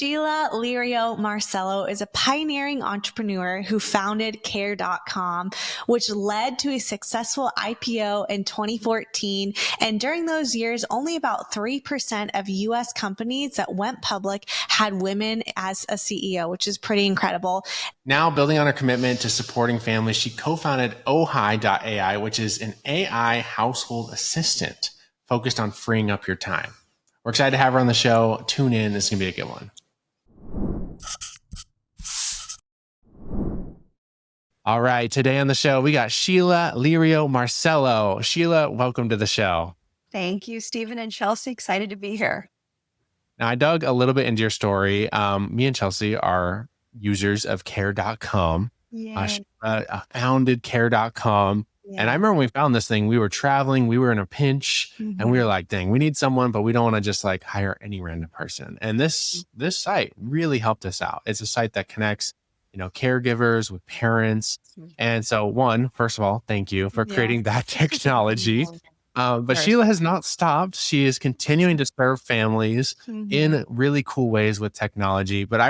Sheila Lirio Marcelo is a pioneering entrepreneur who founded care.com, which led to a successful IPO in 2014. And during those years, only about 3% of U.S. companies that went public had women as a CEO, which is pretty incredible. Now, building on her commitment to supporting families, she co-founded Ohai.ai, which is an AI household assistant focused on freeing up your time. We're excited to have her on the show. Tune in. This is going to be a good one. All right. Today on the show, we got Sheila Lirio Marcelo. Sheila, welcome to the show. Thank you, Stephen and Chelsey. Excited to be here. Now, I dug a little bit into your story. Me and Chelsey are users of care.com. Sheila founded care.com. Yeah. And I remember when we found this thing, we were traveling, we were in a pinch, and we were like, dang, we need someone, but we don't want to just like hire any random person. And this site really helped us out. It's a site that connects, caregivers with parents. And so first of all, thank you for creating that technology. But Sheila has not stopped. She is continuing to serve families in really cool ways with technology. But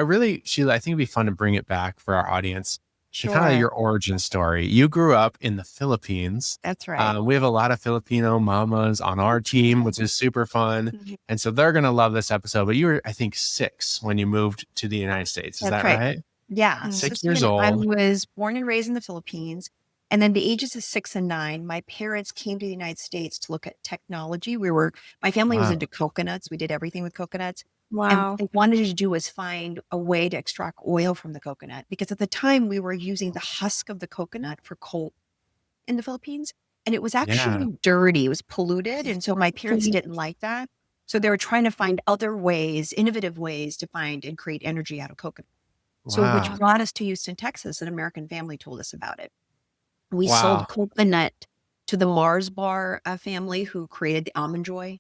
Sheila, I think it'd be fun to bring it back for our audience. Sure. Kind of your origin story. You grew up in the Philippines. That's right. We have a lot of Filipino mamas on our team, which is super fun. And so they're going to love this episode. But you were, I think, 6 when you moved to the United States. Is that right? Yeah. 6 years old. I was born and raised in the Philippines. And then the ages of 6 and 9, my parents came to the United States to look at technology. My family was into coconuts. We did everything with coconuts. Wow. And what they wanted to do was find a way to extract oil from the coconut, because at the time we were using the husk of the coconut for coal in the Philippines. And it was actually dirty. It was polluted. And so my parents didn't like that. So they were trying to find other ways, innovative ways to find and create energy out of coconut. Wow. So which brought us to Houston, Texas. An American family told us about it. We sold coconut to the Mars Bar family who created the Almond Joy.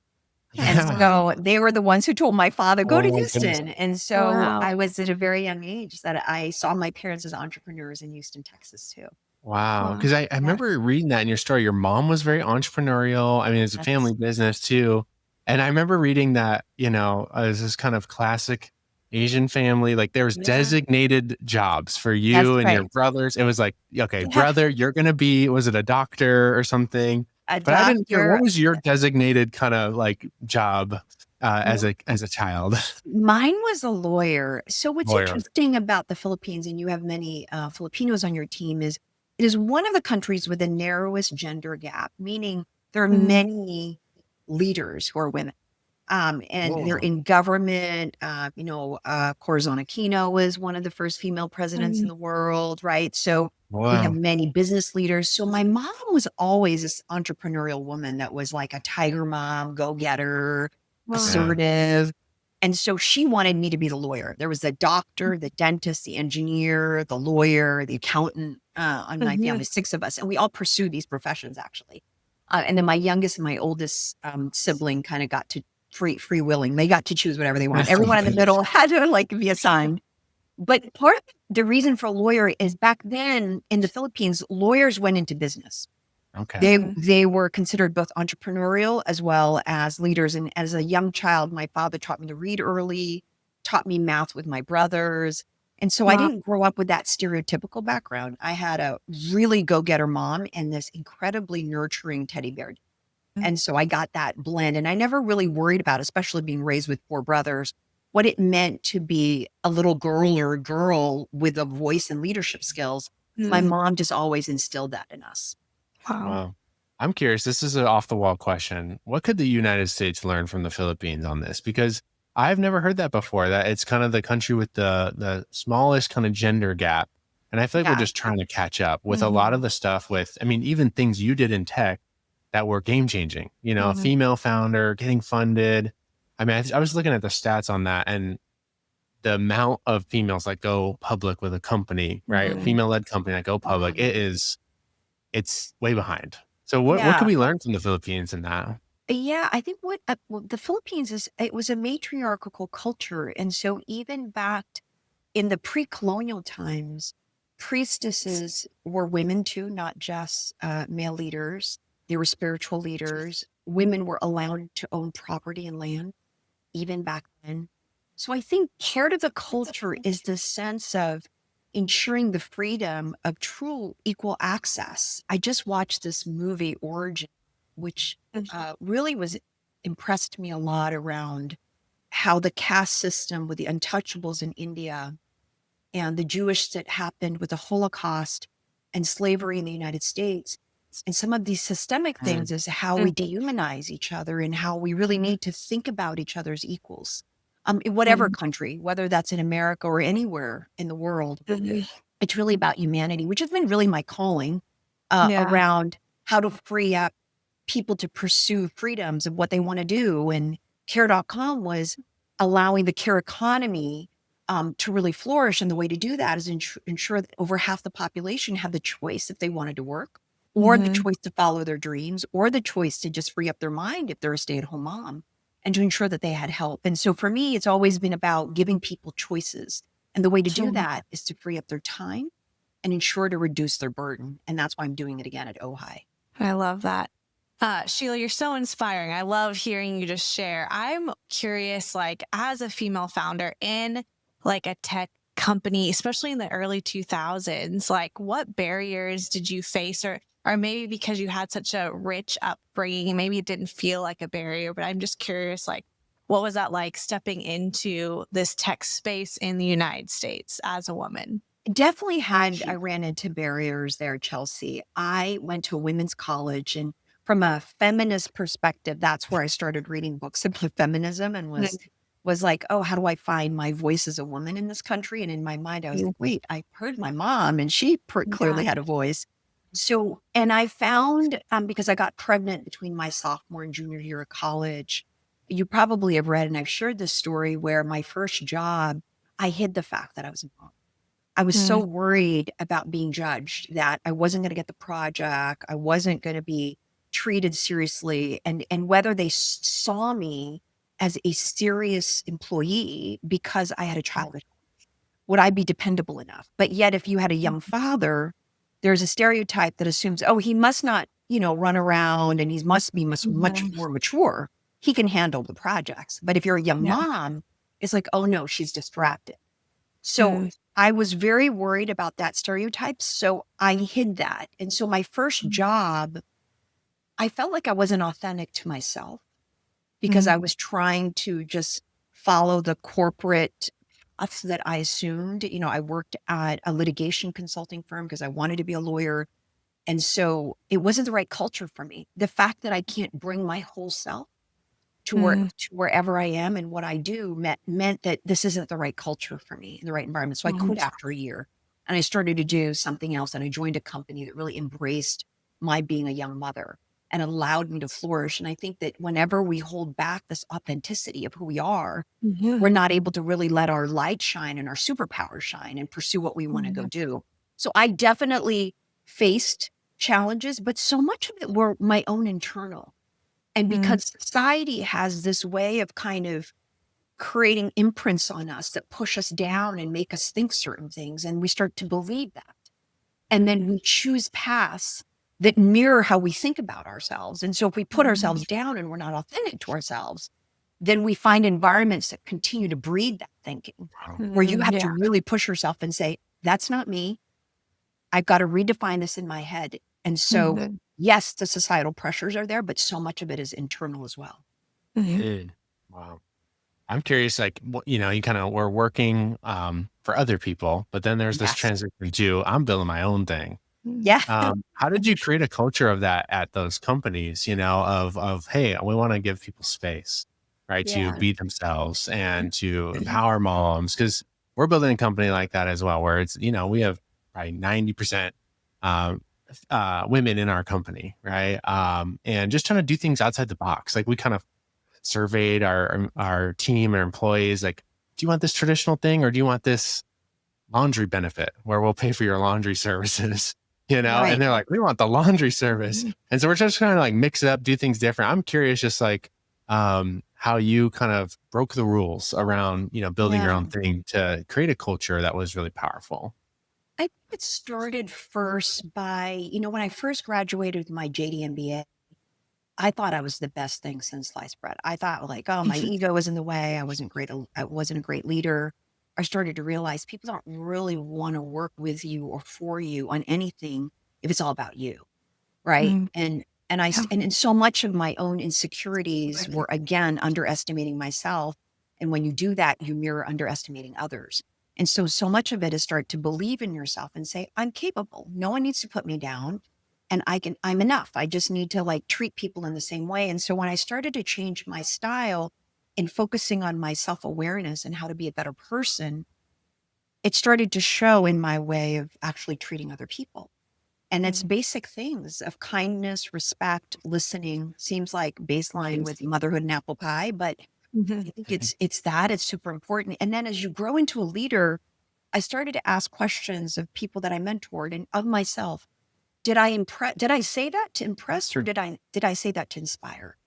And so they were the ones who told my father, go to Houston. Goodness. And so I was at a very young age that I saw my parents as entrepreneurs in Houston, Texas too. Wow. Because I remember reading that in your story. Your mom was very entrepreneurial. I mean, it's a family business too. And I remember reading that, as this kind of classic Asian family, like there was designated jobs for you and your brothers. It was like, okay, brother, you're going to be, was it a doctor or something? But I didn't hear, what was your designated kind of like job as a child? Mine was a lawyer. So what's interesting about the Philippines, and you have many Filipinos on your team, is it is one of the countries with the narrowest gender gap, meaning there are many leaders who are women. And they're in government. Corazon Aquino was one of the first female presidents in the world, right? So we have many business leaders. So my mom was always this entrepreneurial woman that was like a tiger mom, go-getter, assertive. And so she wanted me to be the lawyer. There was the doctor, the dentist, the engineer, the lawyer, the accountant on my family, 6 of us. And we all pursued these professions, actually. And then my youngest and my oldest sibling kind of got to free willing. They got to choose whatever they want. Everyone in the middle had to be assigned. But part of the reason for a lawyer is back then in the Philippines, lawyers went into business. Okay. They were considered both entrepreneurial as well as leaders. And as a young child, my father taught me to read early, taught me math with my brothers. And so I didn't grow up with that stereotypical background. I had a really go-getter mom and this incredibly nurturing teddy bear. And so I got that blend, and I never really worried about, especially being raised with 4 brothers, what it meant to be a little girl or a girl with a voice and leadership skills. My mom just always instilled that in us. Wow. I'm curious, this is an off the wall question. What could the United States learn from the Philippines on this? Because I've never heard that before, that it's kind of the country with the smallest kind of gender gap. And I feel like we're just trying to catch up with a lot of the stuff even things you did in tech that were game changing, a female founder getting funded. I mean, I was looking at the stats on that, and the amount of females that go public with a company, right? A female led company that go public, it's way behind. So what can we learn from the Philippines in that? Yeah, I think the Philippines it was a matriarchal culture. And so even back in the pre-colonial times, priestesses were women too, not just male leaders. They were spiritual leaders. Women were allowed to own property and land, even back then. So I think part of the culture is the sense of ensuring the freedom of true equal access. I just watched this movie, Origin, which really was impressed me a lot around how the caste system with the untouchables in India and the Jewish that happened with the Holocaust and slavery in the United States. And some of these systemic things is how we dehumanize each other and how we really need to think about each other's equals. In whatever country, whether that's in America or anywhere in the world, it's really about humanity, which has been really my calling around how to free up people to pursue freedoms of what they want to do. And care.com was allowing the care economy to really flourish. And the way to do that is ensure that over half the population have the choice if they wanted to work, or the choice to follow their dreams, or the choice to just free up their mind if they're a stay-at-home mom, and to ensure that they had help. And so for me, it's always been about giving people choices. And the way to do that is to free up their time and ensure to reduce their burden. And that's why I'm doing it again at Ojai. I love that. Sheila, you're so inspiring. I love hearing you just share. I'm curious, like as a female founder in like a tech company, especially in the early 2000s, like what barriers did you face, or maybe because you had such a rich upbringing, maybe it didn't feel like a barrier, but I'm just curious, like what was that like stepping into this tech space in the United States as a woman? Definitely I ran into barriers there, Chelsey. I went to a women's college, and from a feminist perspective, that's where I started reading books about feminism and was like, oh, how do I find my voice as a woman in this country? And in my mind, I was like, wait, I heard my mom and she clearly had a voice. So, and I found, because I got pregnant between my sophomore and junior year of college, you probably have read, and I've shared this story where my first job, I hid the fact that I was a mom. I was so worried about being judged that I wasn't going to get the project. I wasn't going to be treated seriously, and whether they saw me as a serious employee because I had a child at home. Would I be dependable enough? But yet, if you had a young father, there's a stereotype that assumes, oh, he must not, run around, and he must be much more mature. He can handle the projects. But if you're a young mom, it's like, oh no, she's distracted. So I was very worried about that stereotype. So I hid that. And so my first job, I felt like I wasn't authentic to myself because I was trying to just follow the corporate paths that I assumed. I worked at a litigation consulting firm because I wanted to be a lawyer. And so it wasn't the right culture for me. The fact that I can't bring my whole self to wherever I am and what I do meant that this isn't the right culture for me, in the right environment. So I quit after a year, and I started to do something else. And I joined a company that really embraced my being a young mother and allowed me to flourish. And I think that whenever we hold back this authenticity of who we are, we're not able to really let our light shine and our superpowers shine and pursue what we want to go do. So I definitely faced challenges, but so much of it were my own internal. And because society has this way of kind of creating imprints on us that push us down and make us think certain things, and we start to believe that. And then we choose paths that mirror how we think about ourselves. And so if we put ourselves down and we're not authentic to ourselves, then we find environments that continue to breed that thinking, where you have to really push yourself and say, that's not me. I've got to redefine this in my head. And so, yes, the societal pressures are there, but so much of it is internal as well. Wow. I'm curious, like, you kind of were working for other people, but then there's this transition to I'm building my own thing. Yeah. How did you create a culture of that at those companies, of, hey, we want to give people space, right, to be themselves and to empower moms? Because we're building a company like that as well, where it's, we have probably 90% women in our company, right? And just trying to do things outside the box. Like we kind of surveyed our team and employees, like, do you want this traditional thing or do you want this laundry benefit where we'll pay for your laundry services? Right. And they're like, we want the laundry service. And so we're just trying to like mix it up, do things different. I'm curious, just like how you kind of broke the rules around, building your own thing to create a culture that was really powerful. I think it started first by, when I first graduated with my JD MBA, I thought I was the best thing since sliced bread. I thought like, oh, my ego was in the way. I wasn't a great leader. I started to realize people don't really want to work with you or for you on anything if it's all about you. Right. And so much of my own insecurities were, again, underestimating myself. And when you do that, you mirror underestimating others. And so much of it is start to believe in yourself and say, I'm capable. No one needs to put me down. And I'm enough. I just need to like treat people in the same way. And so when I started to change my style and focusing on my self-awareness and how to be a better person, it started to show in my way of actually treating other people. And it's basic things of kindness, respect, listening. Seems like baseline with motherhood and apple pie, but I think it's super important. And then as you grow into a leader, I started to ask questions of people that I mentored and of myself. Did I say that to impress, or did I say that to inspire?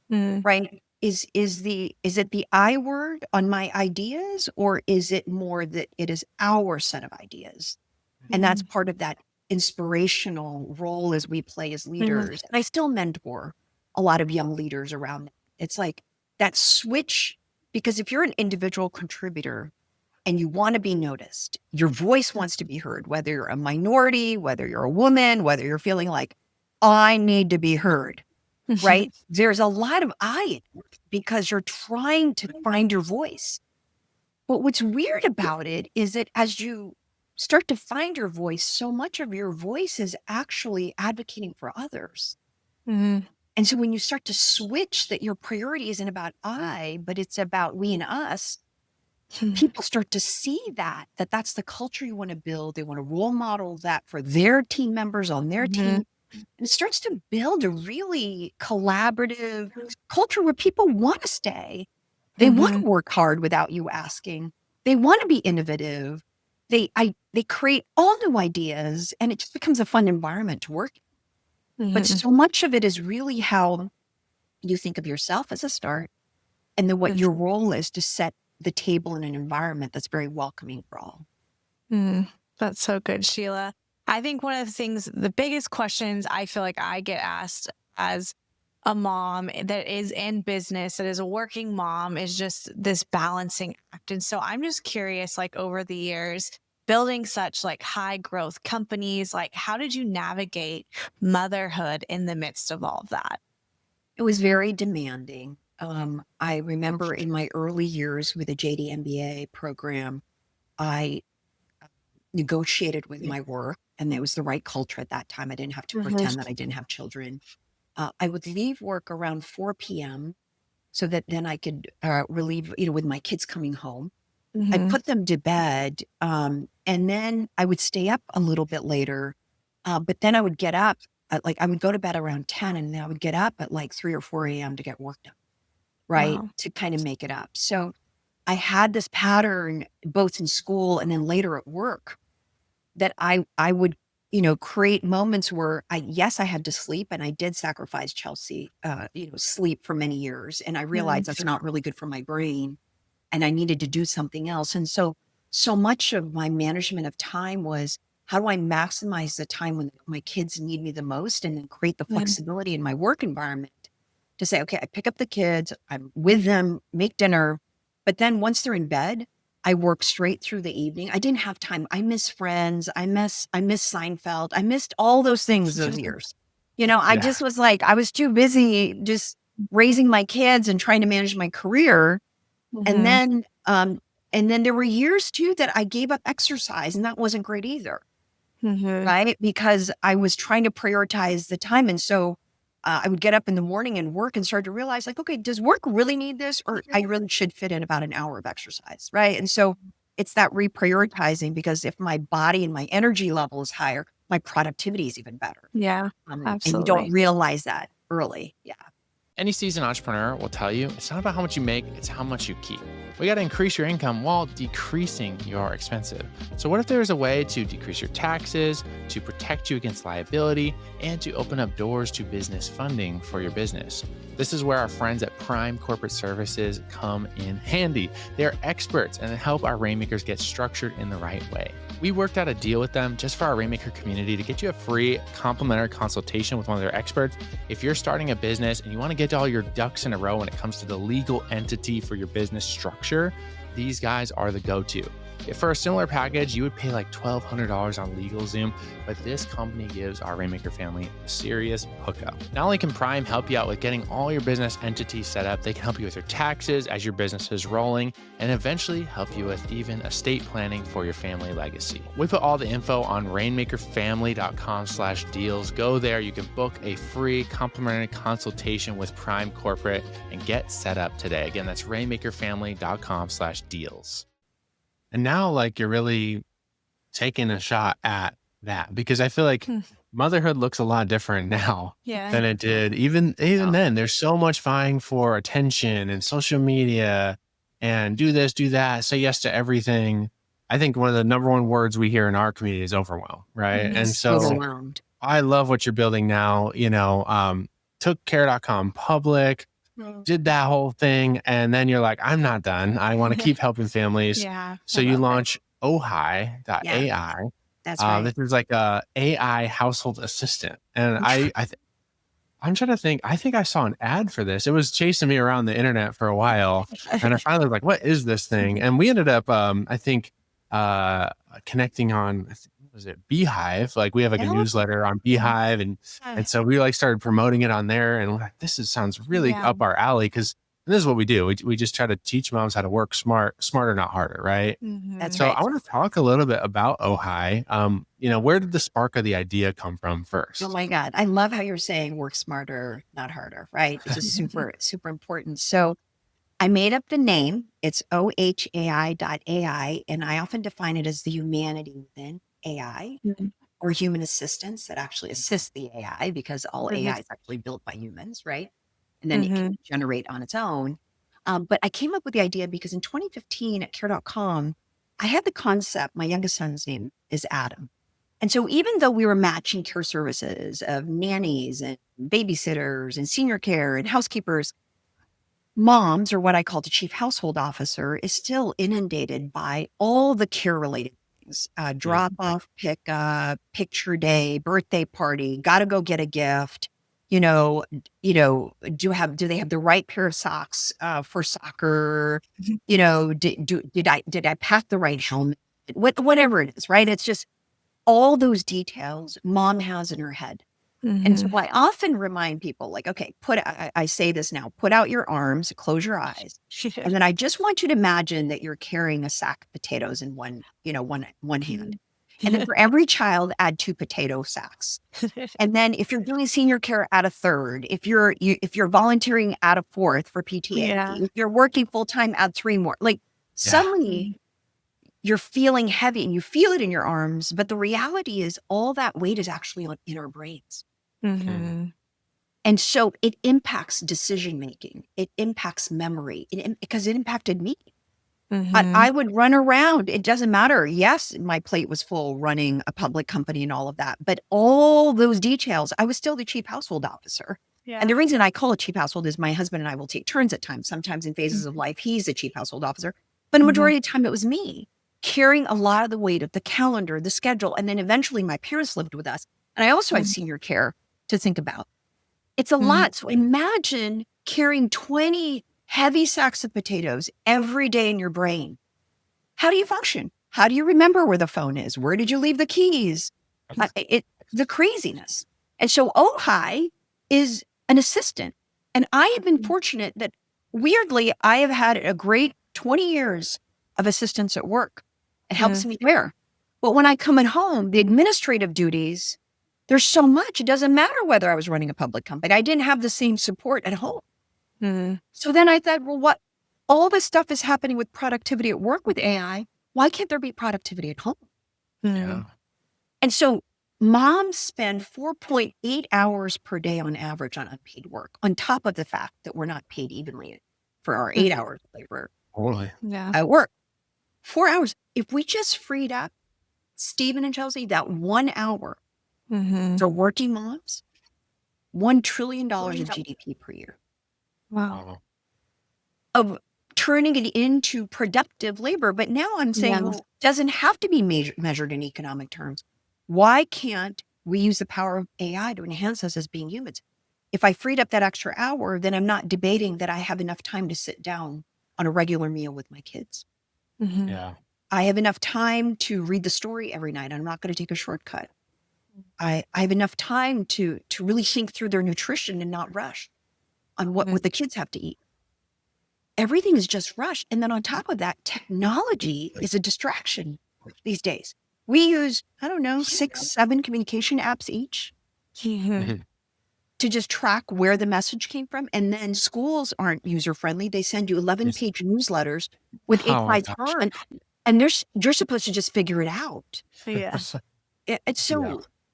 Right? Is it the I word on my ideas, or is it more that it is our set of ideas? And that's part of that inspirational role as we play as leaders. And I still mentor a lot of young leaders around that. It's like that switch, because if you're an individual contributor and you want to be noticed, your voice wants to be heard, whether you're a minority, whether you're a woman, whether you're feeling like, I need to be heard, right? There's a lot of I in it because you're trying to find your voice. But what's weird about it is that as you start to find your voice, so much of your voice is actually advocating for others. And so when you start to switch that your priority isn't about I, but it's about we and us, people start to see that's the culture you want to build. They want to role model that for their team members on their team. And it starts to build a really collaborative culture where people want to stay. They want to work hard without you asking. They want to be innovative. They create all new ideas, and it just becomes a fun environment to work in. But so much of it is really how you think of yourself as a start, and then what your role is to set the table in an environment that's very welcoming for all. That's so good, Sheila. I think one of the things, the biggest questions I feel like I get asked as a mom that is in business, that is a working mom, is just this balancing act. And so I'm just curious, like over the years, building such like high growth companies, like how did you navigate motherhood in the midst of all of that? It was very demanding. I remember in my early years with the JD MBA program, I negotiated with my work, and it was the right culture at that time. I didn't have to pretend that I didn't have children. I would leave work around 4 p.m. so that then I could relieve, with my kids coming home. I'd put them to bed, and then I would stay up a little bit later, but then I would get up, I would go to bed around 10, and then I would get up at like 3 or 4 a.m. to get work done, right? Wow. To kind of make it up. So I had this pattern both in school and then later at work that I would, create moments where I had to sleep, and I did sacrifice Chelsey, sleep for many years. And I realized that's not really good for my brain, and I needed to do something else. And so much of my management of time was, how do I maximize the time when my kids need me the most, and then create the flexibility in my work environment to say, okay, I pick up the kids, I'm with them, make dinner. But then once they're in bed, I work straight through the evening. I didn't have time. I miss Friends. I miss Seinfeld. I missed all those things those years. I just was like, I was too busy just raising my kids and trying to manage my career. And then there were years too that I gave up exercise, and that wasn't great either. Right? Because I was trying to prioritize the time. And so I would get up in the morning and work, and start to realize like, okay, does work really need this? Or I really should fit in about an hour of exercise. Right. And so it's that reprioritizing, because if my body and my energy level is higher, my productivity is even better. Yeah, absolutely. And you don't realize that early. Yeah. Any seasoned entrepreneur will tell you it's not about how much you make, it's how much you keep. We got to increase your income while decreasing your expenses. So what if there is a way to decrease your taxes, to protect you against liability, and to open up doors to business funding for your business? This is where our friends at Prime Corporate Services come in handy. They are experts and help our Rainmakers get structured in the right way. We worked out a deal with them just for our Rainmaker community to get you a free complimentary consultation with one of their experts. If you're starting a business and you want to get all your ducks in a row when it comes to the legal entity for your business structure, these guys are the go-to. For a similar package, you would pay like $1,200 on LegalZoom, but this company gives our Rainmaker family a serious hookup. Not only can Prime help you out with getting all your business entities set up, they can help you with your taxes as your business is rolling, and eventually help you with even estate planning for your family legacy. We put all the info on rainmakerfamily.com/deals. Go there, you can book a free complimentary consultation with Prime Corporate and get set up today. Again, that's rainmakerfamily.com/deals. And now, like, you're really taking a shot at that, because I feel like motherhood looks a lot different now than it did. Even then, there's so much vying for attention and social media and do this, do that, say yes to everything. I think one of the number one words we hear in our community is overwhelm, right? And so overwhelmed. I love what you're building now, took care.com public, did that whole thing, and then you're like, I'm not done. I want to keep helping families. So you launch Ohai.ai. That's right. This is like a AI household assistant. And I'm trying to think. I think I saw an ad for this. It was chasing me around the internet for a while. And I finally was like, what is this thing? And we ended up, connecting on, was it Beehive? Like, we have like a newsletter on Beehive. And so we like started promoting it on there, and we're like, sounds really up our alley, because this is what we do. We just try to teach moms how to work smarter, not harder. Right. That's So right. I want to talk a little bit about Ohai. Where did the spark of the idea come from first? Oh my God. I love how you're saying work smarter, not harder, right? It's just super, super important. So I made up the name. It's OHAI.ai. And I often define it as the humanity within AI, or human assistance that actually assists the AI, because all AI is actually built by humans, right? And then it can generate on its own. But I came up with the idea because in 2015 at care.com, I had the concept. My youngest son's name is Adam. And so even though we were matching care services of nannies and babysitters and senior care and housekeepers, moms, or what I call the chief household officer, is still inundated by all the care related things: drop off, pick up, picture day, birthday party, got to go get a gift. Do they have the right pair of socks for soccer? Did I pack the right helmet? Whatever it is, right? It's just all those details mom has in her head. And so I often remind people, like, okay, I say this now, put out your arms, close your eyes. And then I just want you to imagine that you're carrying a sack of potatoes in one hand. And then for every child, add 2 potato sacks. And then if you're doing senior care, add a third. If you're volunteering, add a fourth for PTA. If you're working full time, add 3 more. Like, suddenly you're feeling heavy and you feel it in your arms. But the reality is all that weight is actually in our brains. And so it impacts decision making. It impacts memory, because it impacted me. I would run around. It doesn't matter. Yes, my plate was full running a public company and all of that. But all those details, I was still the chief household officer. And the reason I call it chief household is my husband and I will take turns at times. Sometimes in phases of life, he's the chief household officer. But a majority of the time, it was me carrying a lot of the weight of the calendar, the schedule. And then eventually my parents lived with us. And I also had senior care to think about. It's a lot. So imagine carrying 20 heavy sacks of potatoes every day in your brain. How do you function? How do you remember where the phone is? Where did you leave the keys? The craziness. And so Ohai is an assistant. And I have been fortunate that, weirdly, I have had a great 20 years of assistance at work. It helps me there. But when I come at home, the administrative duties, there's so much. It doesn't matter whether I was running a public company. I didn't have the same support at home. So then I thought, well, all this stuff is happening with productivity at work with AI. Why can't there be productivity at home? And so moms spend 4.8 hours per day on average on unpaid work, on top of the fact that we're not paid evenly for our 8 hours of labor at work. 4 hours. If we just freed up, Stephen and Chelsey, that 1 hour for working moms, $1 trillion of GDP per year. Wow. Of turning it into productive labor. But now I'm saying, well, it doesn't have to be measured in economic terms. Why can't we use the power of AI to enhance us as being humans? If I freed up that extra hour, then I'm not debating that I have enough time to sit down on a regular meal with my kids. Yeah. I have enough time to read the story every night. I'm not going to take a shortcut. I have enough time to really think through their nutrition and not rush on what the kids have to eat. Everything is just rushed. And then on top of that, technology is a distraction these days. We use, 6, 7 communication apps each to just track where the message came from. And then schools aren't user-friendly. They send you 11-page newsletters with 8 slides on, and you're supposed to just figure it out. Yeah. So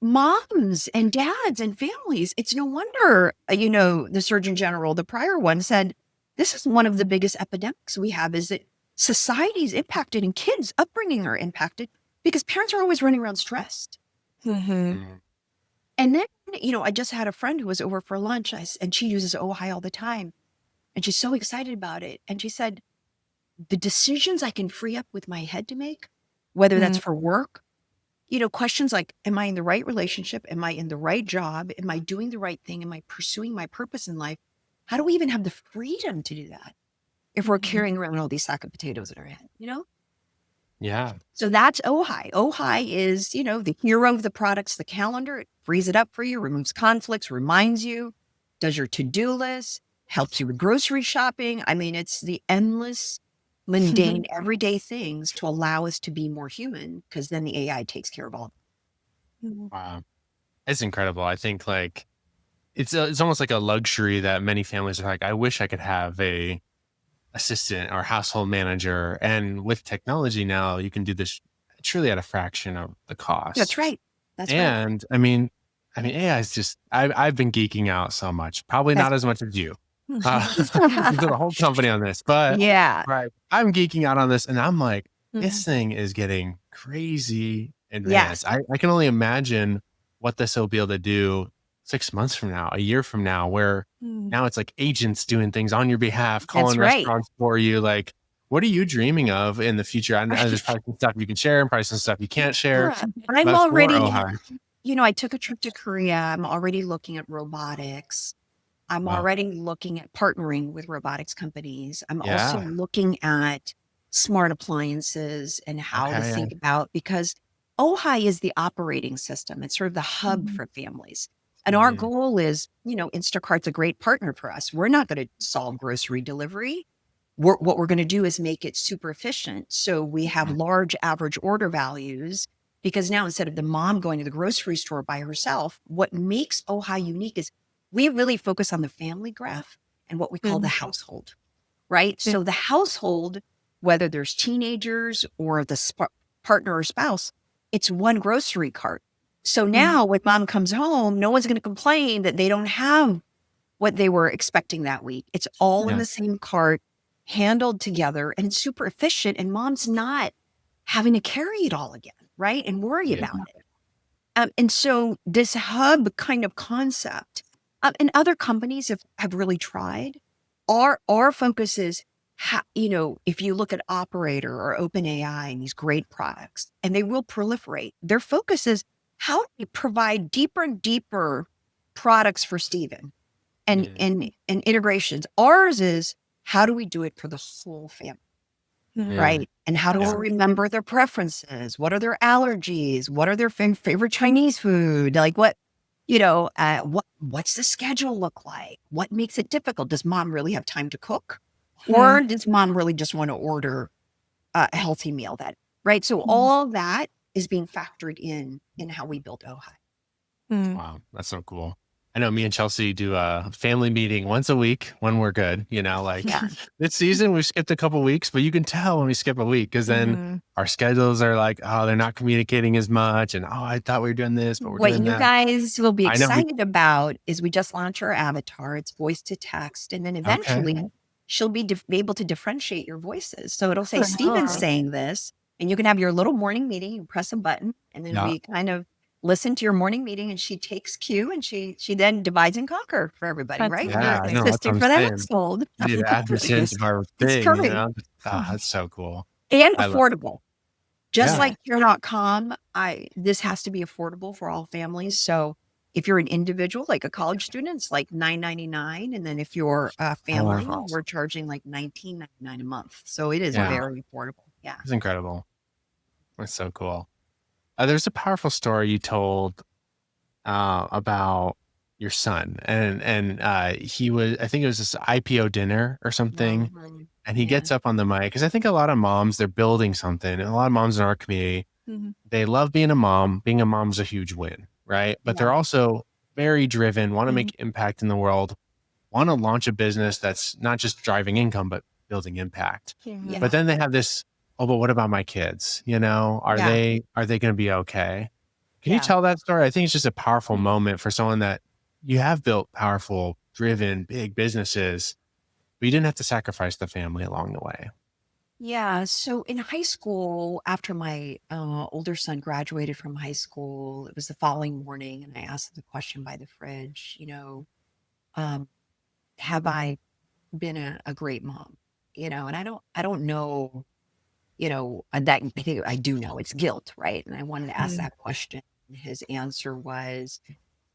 moms and dads and families, it's no wonder, the Surgeon General, the prior one, said, this is one of the biggest epidemics we have, is that society's impacted and kids' upbringing are impacted because parents are always running around stressed. And then, I just had a friend who was over for lunch, and she uses Ojai all the time. And she's so excited about it. And she said, the decisions I can free up with my head to make, whether that's for work, questions like, am I in the right relationship? Am I in the right job? Am I doing the right thing? Am I pursuing my purpose in life? How do we even have the freedom to do that if we're carrying around all these sack of potatoes in our head, Yeah. So that's Ojai. Ojai is, the hero of the product's the calendar. It frees it up for you, removes conflicts, reminds you, does your to-do list, helps you with grocery shopping. I mean, it's the endless, mundane, everyday things to allow us to be more human, because then the AI takes care of all of it. Wow. It's incredible. I think it's almost like a luxury that many families are like, I wish I could have a assistant or household manager. And with technology now, you can do this truly at a fraction of the cost. That's right. And I mean, AI is just, I've been geeking out so much, probably not as much as you. You've got a whole company on this, but right, I'm geeking out on this, and I'm like, this thing is getting crazy advanced. I can only imagine what this will be able to do 6 months from now, a year from now, where now it's like agents doing things on your behalf, calling restaurants for you. Like, what are you dreaming of in the future? I know there's probably some stuff you can share and probably some stuff you can't share. I'm already, I took a trip to Korea. I'm already looking at robotics. I'm already looking at partnering with robotics companies. I'm also looking at smart appliances and how to think about, because Ojai is the operating system. It's sort of the hub for families. And our goal is, Instacart's a great partner for us. We're not going to solve grocery delivery. What we're going to do is make it super efficient. So we have large average order values, because now instead of the mom going to the grocery store by herself, what makes Ojai unique is we really focus on the family graph and what we call the household, right? So the household, whether there's teenagers or the partner or spouse, it's one grocery cart. So now when mom comes home, no one's going to complain that they don't have what they were expecting that week. It's all in the same cart, handled together, and it's super efficient. And mom's not having to carry it all again, right? And worry about it. And so this hub kind of concept, and other companies have really tried. Our focus is, if you look at Operator or OpenAI and these great products, and they will proliferate, their focus is, how do we provide deeper and deeper products for Stephen and integrations? Ours is, how do we do it for the whole family, right? And how do we remember their preferences? What are their allergies? What are their favorite Chinese food? Like what's the schedule look like? What makes it difficult? Does mom really have time to cook? Or does mom really just want to order a healthy meal right? So all that is being factored in how we build Ojai. Wow, that's so cool. I know me and Chelsey do a family meeting once a week when we're good, this season we've skipped a couple weeks, but you can tell when we skip a week because then our schedules are like, oh, they're not communicating as much. And, oh, I thought we were doing this, but we're What doing you that. guys will be I know excited about is we just launched our avatar. It's voice to text. And then eventually she'll be able to differentiate your voices. So it'll say, Stephen's saying this. And you can have your little morning meeting. You press a button and then we kind of listen to your morning meeting, and she takes cue, and she then divides and conquer for everybody, right? Yeah, I know, that's Assisting what for I'm the saying. household. You need to add this into our It's thing, perfect. that's so cool. And affordable. Just Yeah. like care.com, this has to be affordable for all families. So if you're an individual, like a college student, it's like $9.99. And then if you're a family, we're charging like $19.99 a month. So it is very affordable. Yeah. It's incredible. That's so cool. There's a powerful story you told about your son, and he was, I think it was this IPO dinner or something, and he gets up on the mic, because I think a lot of moms, they're building something, and a lot of moms in our community, they love being a mom. Being a mom is a huge win, right? But they're also very driven, want to make impact in the world, want to launch a business that's not just driving income, but building impact. But then they have this, oh, but what about my kids? Are they going to be okay? Can you tell that story? I think it's just a powerful moment for someone that you have built powerful, driven, big businesses, but you didn't have to sacrifice the family along the way. Yeah. So in high school, after my older son graduated from high school, it was the following morning, and I asked him the question by the fridge, have I been a great mom? And I don't know, that I think I do know it's guilt, right? And I wanted to ask that question. His answer was,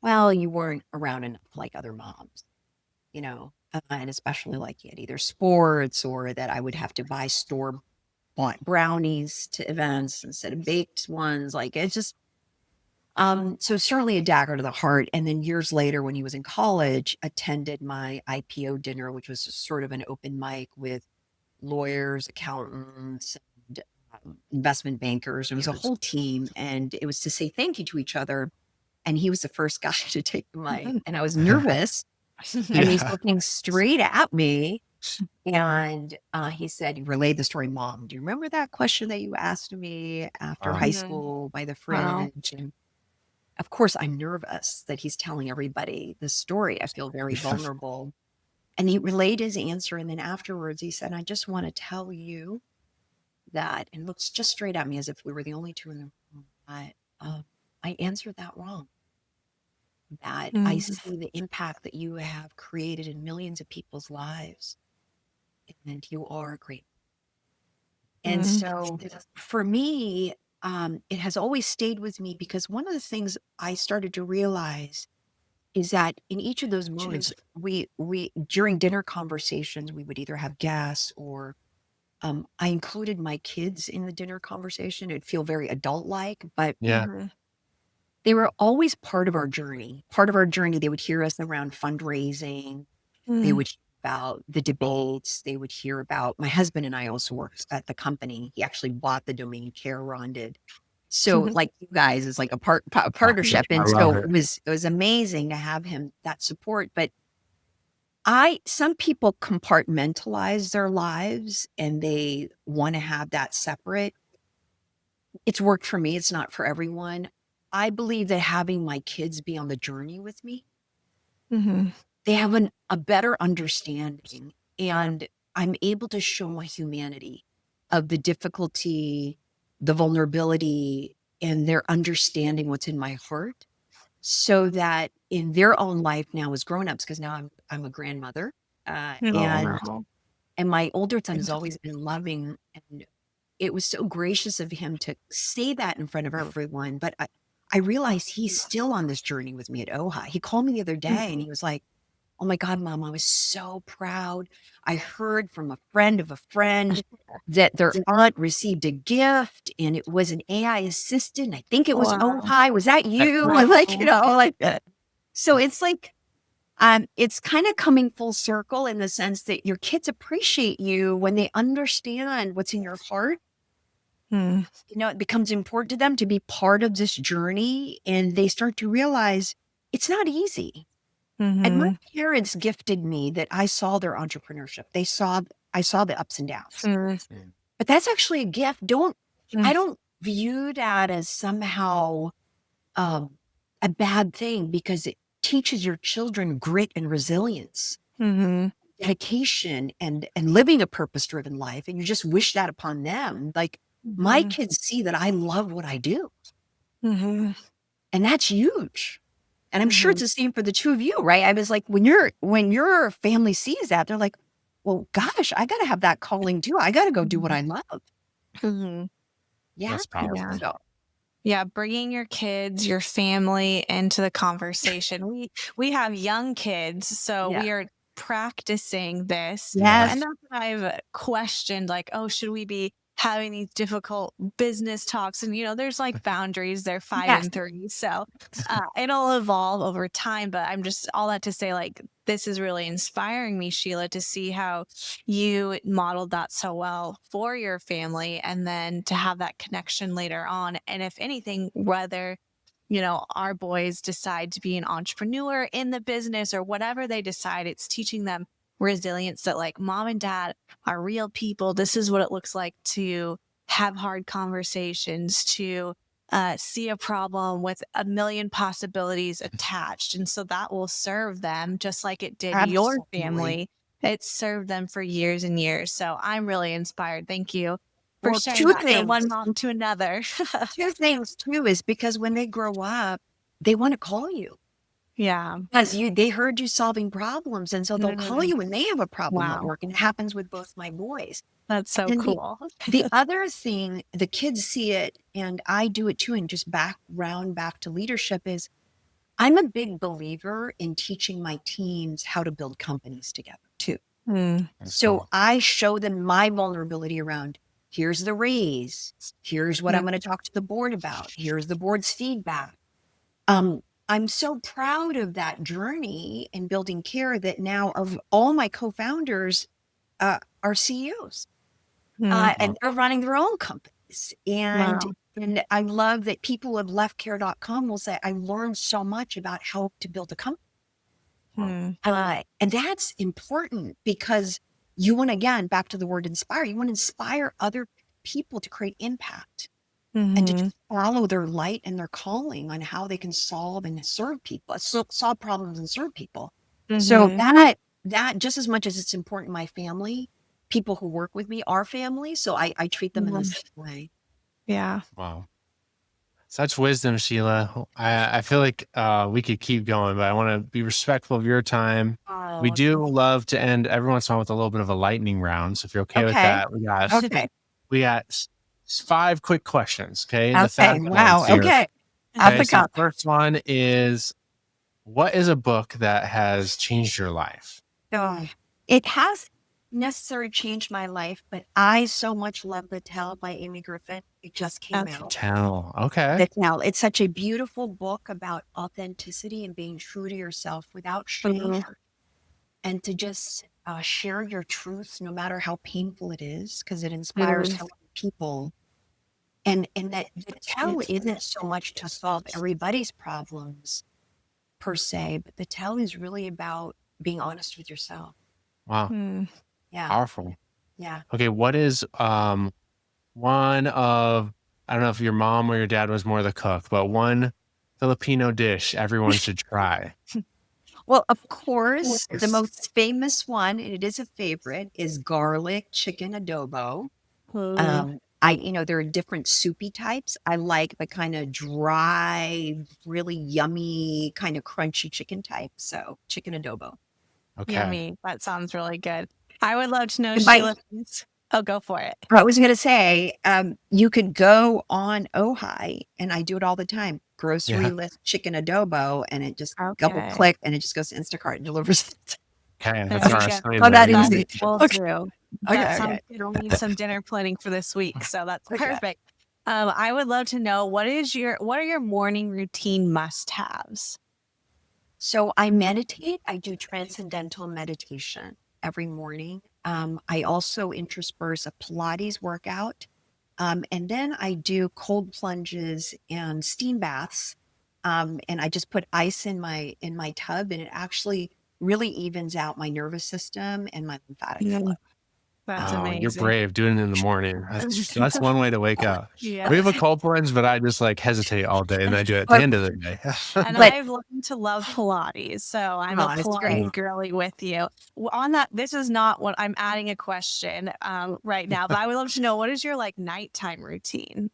well, you weren't around enough like other moms, and especially like you had either sports, or that I would have to buy store-bought brownies to events instead of baked ones. Like it's just, so certainly a dagger to the heart. And then years later, when he was in college, attended my IPO dinner, which was sort of an open mic with lawyers, accountants, and investment bankers. It was a whole team, and it was to say thank you to each other. And he was the first guy to take the mic, and I was nervous. And he's looking straight at me, and he said, he relayed the story. Mom, do you remember that question that you asked me after high school by the fridge? And of course, I'm nervous that he's telling everybody the story. I feel very vulnerable. And he relayed his answer. And then afterwards, he said, I just want to tell you that, and looks just straight at me as if we were the only two in the room, I answered that wrong. That I see the impact that you have created in millions of people's lives, and you are great. And so for me, it has always stayed with me, because one of the things I started to realize is that in each of those moments, we during dinner conversations, we would either have guests, or I included my kids in the dinner conversation. It'd feel very adult-like, but they were always part of our journey. Part of our journey, they would hear us around fundraising. They would hear about the debates. They would hear about, my husband and I also worked at the company. He actually bought the domain, Ron did. So like you guys, it's like a partnership. And so it was amazing to have him, that support. But some people compartmentalize their lives, and they want to have that separate. It's worked for me. It's not for everyone. I believe that having my kids be on the journey with me, they have a better understanding, and I'm able to show my humanity of the difficulty, the vulnerability, and their understanding what's in my heart, so that in their own life now as grown-ups, because now I'm a grandmother, and my older son has always been loving, and it was so gracious of him to say that in front of everyone. But I realized he's still on this journey with me at OHA. He called me the other day, and he was like, oh my God, Mom, I was so proud. I heard from a friend of a friend that their aunt received a gift, and it was an AI assistant. I think it was OHA. Was that you? I'm like, like that. So it's like, it's kind of coming full circle in the sense that your kids appreciate you when they understand what's in your heart. It becomes important to them to be part of this journey, and they start to realize it's not easy. And my parents gifted me that I saw their entrepreneurship. I saw the ups and downs. But that's actually a gift. I don't view that as somehow a bad thing, because it teaches your children grit and resilience, dedication, and living a purpose-driven life. And you just wish that upon them. Like, my kids see that I love what I do. And that's huge. And I'm sure it's the same for the two of you, right? I was like, when your family sees that, they're like, well, gosh, I got to have that calling too. I got to go do what I love. Yeah. That's powerful. Yeah, bringing your kids, your family into the conversation. We have young kids, so we are practicing this. Yes. And that's what I've questioned, like, oh, should we be having these difficult business talks? And, there's like boundaries. They're 5 and 3. So it'll evolve over time. But I'm just all that to say, like, this is really inspiring me, Sheila, to see how you modeled that so well for your family, and then to have that connection later on. And if anything, whether our boys decide to be an entrepreneur in the business or whatever they decide, it's teaching them resilience, that like mom and dad are real people. This is what it looks like to have hard conversations, to see a problem with a million possibilities attached. And so that will serve them just like it did your family. It served them for years and years. So I'm really inspired. Thank you for sharing that from one mom to another. 2 things too is because when they grow up, they want to call you. Yeah. Because they heard you solving problems. And so they'll call you when they have a problem at work. And it happens with both my boys. That's so cool. The other thing, the kids see it, and I do it too, and just back to leadership, is I'm a big believer in teaching my teams how to build companies together too. So I show them my vulnerability around, here's the raise, here's what I'm going to talk to the board about, here's the board's feedback. I'm so proud of that journey in building Care that now of all my co-founders are CEOs. And they're running their own companies. And I love that people who have left care.com will say, I learned so much about how to build a company. And that's important, because you want, again, back to the word inspire, you want to inspire other people to create impact and to just follow their light and their calling on how they can solve and serve people, solve problems and serve people. So that just as much as it's important, my family, people who work with me are family. So I treat them in the same way. Yeah. Wow. Such wisdom, Sheila. I feel like we could keep going, but I want to be respectful of your time. We do love to end every once in a while with a little bit of a lightning round. So if you're okay with that, we got 5 quick questions. Okay. Wow. Okay. So the first one is, what is a book that has changed your life? It has necessarily changed my life, but I so much love The Tell by Amy Griffin. It just came out. Tell. Okay. The Tell. It's such a beautiful book about authenticity and being true to yourself without shame, and to just share your truths, no matter how painful it is, because it inspires so many people. And that The Tell isn't so much to solve everybody's problems per se, but The Tell is really about being honest with yourself. Wow. Yeah. Powerful. Yeah. Okay. What is one of, I don't know if your mom or your dad was more the cook, but one Filipino dish everyone should try? Well, of course, the most famous one, and it is a favorite, is garlic chicken adobo. There are different soupy types. I like the kind of dry, really yummy, kind of crunchy chicken type. So chicken adobo. Okay. Yummy. That sounds really good. I would love to know, Sheila. Oh, go for it. I was going to say, you could go on Ojai, and I do it all the time. Grocery list chicken adobo, and it just double click, and it just goes to Instacart and delivers it. Okay, that's our that easy. That sounds good. We'll need some dinner planning for this week, so that's perfect. I would love to know, what are your morning routine must-haves? So I meditate. I do transcendental meditation every morning. I also intersperse a Pilates workout. And then I do cold plunges and steam baths And I just put ice in my tub, and it actually really evens out my nervous system and my lymphatic flow. That's amazing. You're brave doing it in the morning. That's one way to wake up. Yeah. We have a cold plunge, but I just like hesitate all day and I do it at the end of the day. And I've learned to love Pilates, so I'm a Pilates great. girly with you. On that, this is not what I'm adding a question right now, but I would love to know, what is your like nighttime routine?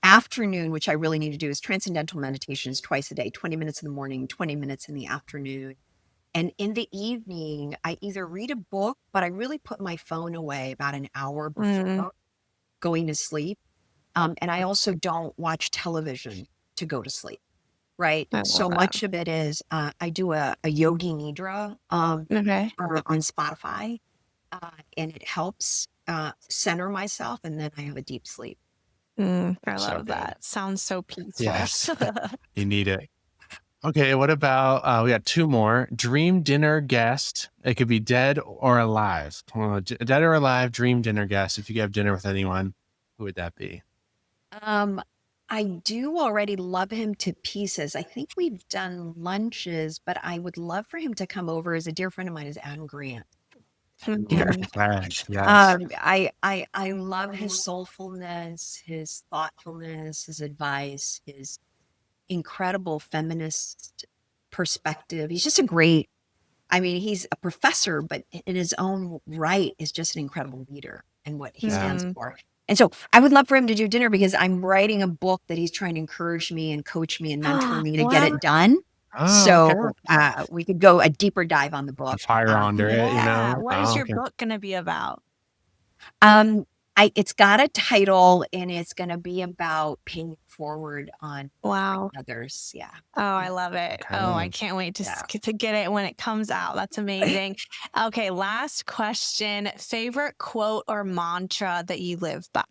Afternoon, which I really need to do, is transcendental meditations twice a day, 20 minutes in the morning, 20 minutes in the afternoon. And in the evening, I either read a book, but I really put my phone away about an hour before going to sleep. And I also don't watch television to go to sleep, right? So much of it is, I do a yogi nidra on Spotify, and it helps center myself, and then I have a deep sleep. I love that. Sounds so peaceful. Yes, you need it. Okay, what about, we got two more. Dream dinner guest. It could be dead or alive. Dead or alive, dream dinner guest. If you could have dinner with anyone, who would that be? I do already love him to pieces. I think we've done lunches, but I would love for him to come over. As a dear friend of mine is Adam Grant. Yes. I love his soulfulness, his thoughtfulness, his advice, his incredible feminist perspective. He's just he's a professor, but in his own right is just an incredible leader and what he stands for. And so I would love for him to do dinner, because I'm writing a book that he's trying to encourage me and coach me and mentor me to get it done. We could go a deeper dive on the book. Fire under it, you know? What is your book going to be about? It's got a title, and it's going to be about paying forward on others. Yeah. Oh, I love it. Okay. Oh, I can't wait to get it when it comes out. That's amazing. Okay. Last question. Favorite quote or mantra that you live by?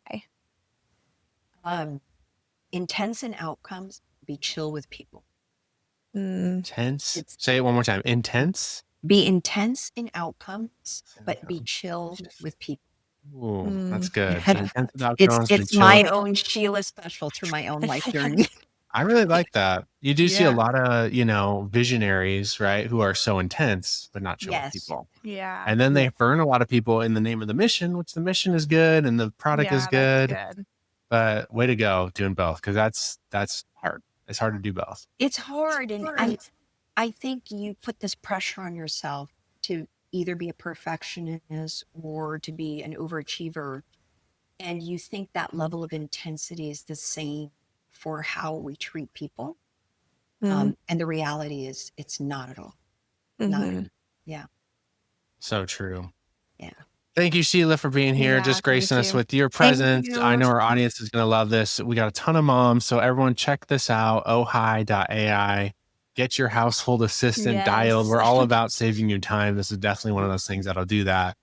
Intense in outcomes, be chill with people. Intense? Say it one more time. Intense? Be intense in outcomes, but be chill with people. Ooh, that's good. It's my own Sheila special through my own life journey. I really like that. You do see a lot of, visionaries, right, who are so intense, but not chill with people. Yeah. And then they burn a lot of people in the name of the mission, which the mission is good and the product is good. But way to go doing both, because that's hard. It's hard to do both. It's hard. And I think you put this pressure on yourself to either be a perfectionist or to be an overachiever. And you think that level of intensity is the same for how we treat people. And the reality is it's not at all. Yeah. So true. Yeah. Thank you, Sheila, for being here, just gracing us with your presence. I know our audience is going to love this. We got a ton of moms, so everyone check this out, ohai.ai. Get your household assistant dialed. We're all about saving you time. This is definitely one of those things that'll do that.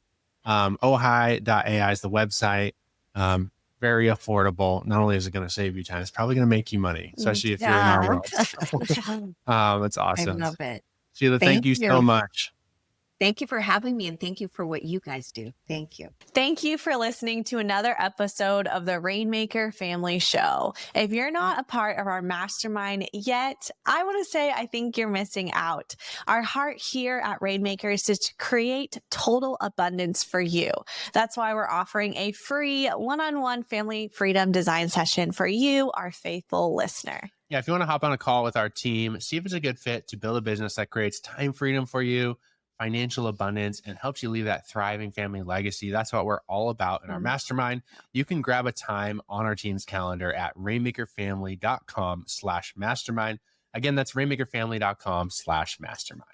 Ohai.ai is the website. Very affordable. Not only is it going to save you time, it's probably going to make you money, especially if you're in our world. That's awesome. I love it. Sheila, thank you so much. Thank you for having me, and thank you for what you guys do. Thank you. Thank you for listening to another episode of the Rainmaker Family Show. If you're not a part of our mastermind yet, I want to say I think you're missing out. Our heart here at Rainmakers is to create total abundance for you. That's why we're offering a free one-on-one family freedom design session for you, our faithful listener. Yeah, if you want to hop on a call with our team, see if it's a good fit to build a business that creates time freedom for you, financial abundance, and helps you leave that thriving family legacy. That's what we're all about in our mastermind. You can grab a time on our team's calendar at rainmakerfamily.com/mastermind. Again, that's rainmakerfamily.com/mastermind.